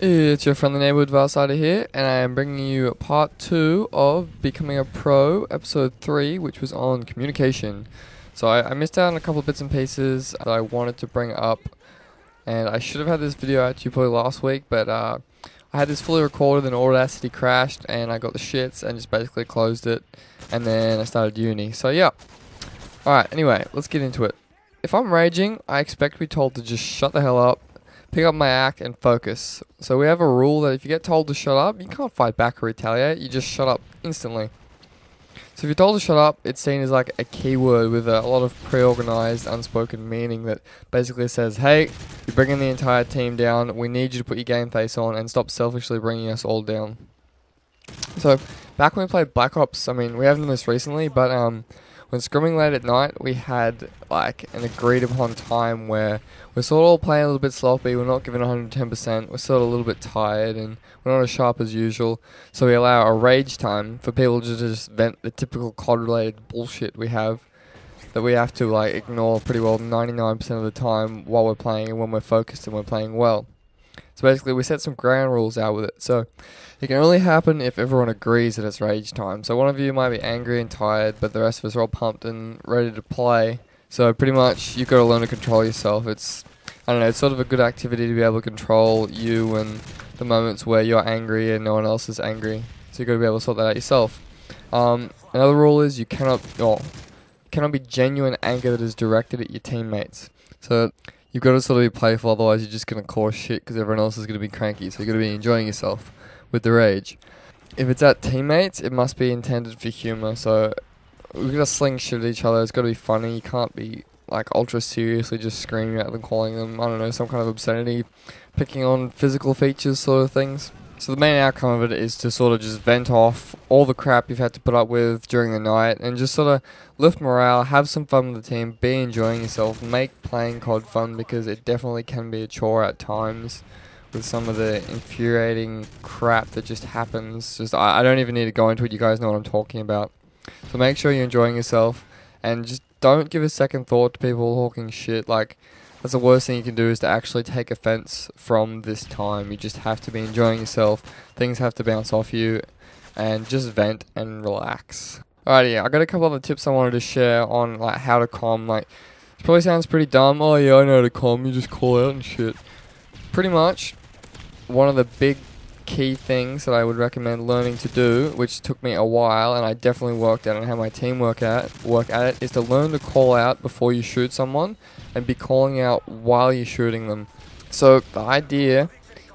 It's your friendly neighborhood Vilesyder here, and I am bringing you part 2 of Becoming a Pro, episode 3, which was on communication. So I missed out on a couple of bits and pieces that I wanted to bring up, and I should have had this video out to you probably last week, but I had this fully recorded and Audacity crashed, and I got the shits and just basically closed it, and then I started uni. So yeah. Alright, anyway, let's get into it. If I'm raging, I expect to be told to just shut the hell up, pick up my act, and focus. So we have a rule that if you get told to shut up, you can't fight back or retaliate, you just shut up instantly. So if you're told to shut up, it's seen as like a keyword with a lot of pre-organized, unspoken meaning that basically says, hey, you're bringing the entire team down, we need you to put your game face on and stop selfishly bringing us all down. So back when we played Black Ops, I mean, we haven't done this recently, but when scrimming late at night, we had like an agreed upon time where we're sort of all playing a little bit sloppy, we're not giving 110%, we're sort of a little bit tired and we're not as sharp as usual, so we allow a rage time for people to just vent the typical COD related bullshit we have that we have to like ignore pretty well 99% of the time while we're playing and when we're focused and we're playing well. So basically we set some ground rules out with it. So it can only happen if everyone agrees that it's rage time. So one of you might be angry and tired, but the rest of us are all pumped and ready to play. So pretty much you've got to learn to control yourself. It's sort of a good activity to be able to control you and the moments where you're angry and no one else is angry. So you've got to be able to sort that out yourself. Another rule is you cannot be genuine anger that is directed at your teammates. So you've got to sort of be playful, otherwise you're just going to cause shit because everyone else is going to be cranky. So you've got to be enjoying yourself with the rage. If it's at teammates, it must be intended for humor. So we're going to sling shit at each other. It's got to be funny. You can't be like ultra seriously just screaming at them, calling them, I don't know, some kind of obscenity, picking on physical features sort of things. So the main outcome of it is to sort of just vent off all the crap you've had to put up with during the night and just sort of lift morale, have some fun with the team, be enjoying yourself, make playing COD fun because it definitely can be a chore at times with some of the infuriating crap that just happens. I don't even need to go into it, you guys know what I'm talking about. So make sure you're enjoying yourself and just don't give a second thought to people talking shit. Like, that's the worst thing you can do is to actually take offense from this time. You just have to be enjoying yourself. Things have to bounce off you and just vent and relax. Alrighty, I got a couple other tips I wanted to share on like how to calm. Like, it probably sounds pretty dumb. Oh yeah, I know how to calm. You just call out and shit. Pretty much, one of the big key things that I would recommend learning to do, which took me a while and I definitely worked out on how my team work at it, is to learn to call out before you shoot someone and be calling out while you're shooting them. So the idea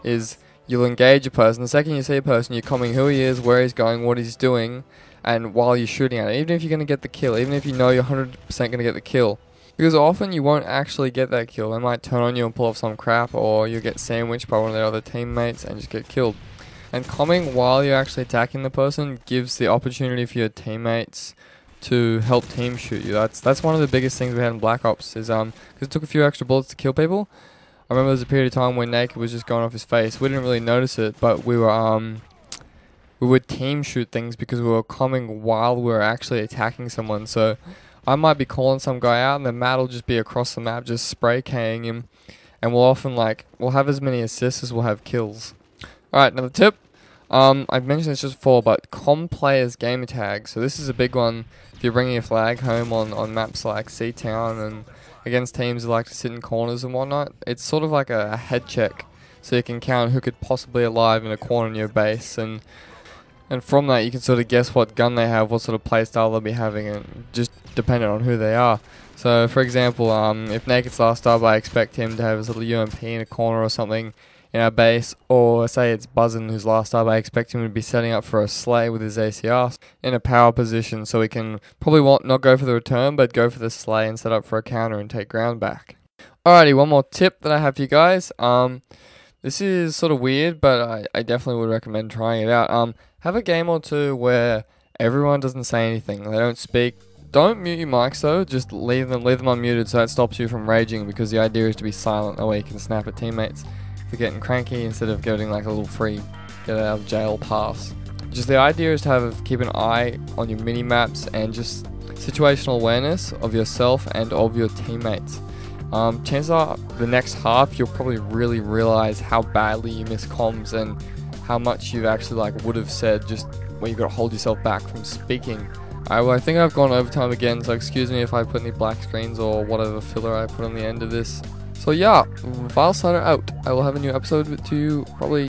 is you'll engage a person. The second you see a person, you're commenting who he is, where he's going, what he's doing, and while you're shooting at it, even if you're going to get the kill, even if you know you're 100% going to get the kill. Because often you won't actually get that kill. They might turn on you and pull off some crap, or you'll get sandwiched by one of their other teammates and just get killed. And comming while you're actually attacking the person gives the opportunity for your teammates to help team shoot you. That's one of the biggest things we had in Black Ops is because it took a few extra bullets to kill people. I remember there was a period of time when Naked was just going off his face. We didn't really notice it, but we would team shoot things because we were comming while we were actually attacking someone. So I might be calling some guy out and then Matt will just be across the map just spray K-ing him, and we'll have as many assists as we'll have kills. Alright, another tip. I've mentioned this just before, but comm players gamer tags. So this is a big one if you're bringing a flag home on maps like Seatown and against teams who like to sit in corners and whatnot. It's sort of like a head check, so you can count who could possibly be alive in a corner in your base, and from that you can sort of guess what gun they have, what sort of playstyle they'll be having, and just depending on who they are. So for example, if Naked's last up, I expect him to have his little UMP in a corner or something in our base, or say it's Buzzin who's last up, I expect him to be setting up for a slay with his ACR in a power position, so he can probably not go for the return, but go for the slay and set up for a counter and take ground back. Alrighty, one more tip that I have for you guys. This is sort of weird, but I definitely would recommend trying it out. Have a game or two where everyone doesn't say anything, they don't speak. Don't mute your mics though, just leave them unmuted so that stops you from raging, because the idea is to be silent, that way you can snap at teammates for getting cranky instead of getting like a little free get out of jail pass. Just the idea is to keep an eye on your mini maps and just situational awareness of yourself and of your teammates. chances are the next half you'll probably really realize how badly you miss comms and how much you actually like would have said just when you got to hold yourself back from speaking. Alright, well I think I've gone overtime again, so excuse me if I put any black screens or whatever filler I put on the end of this. So yeah, Vilesyder out. I will have a new episode to you probably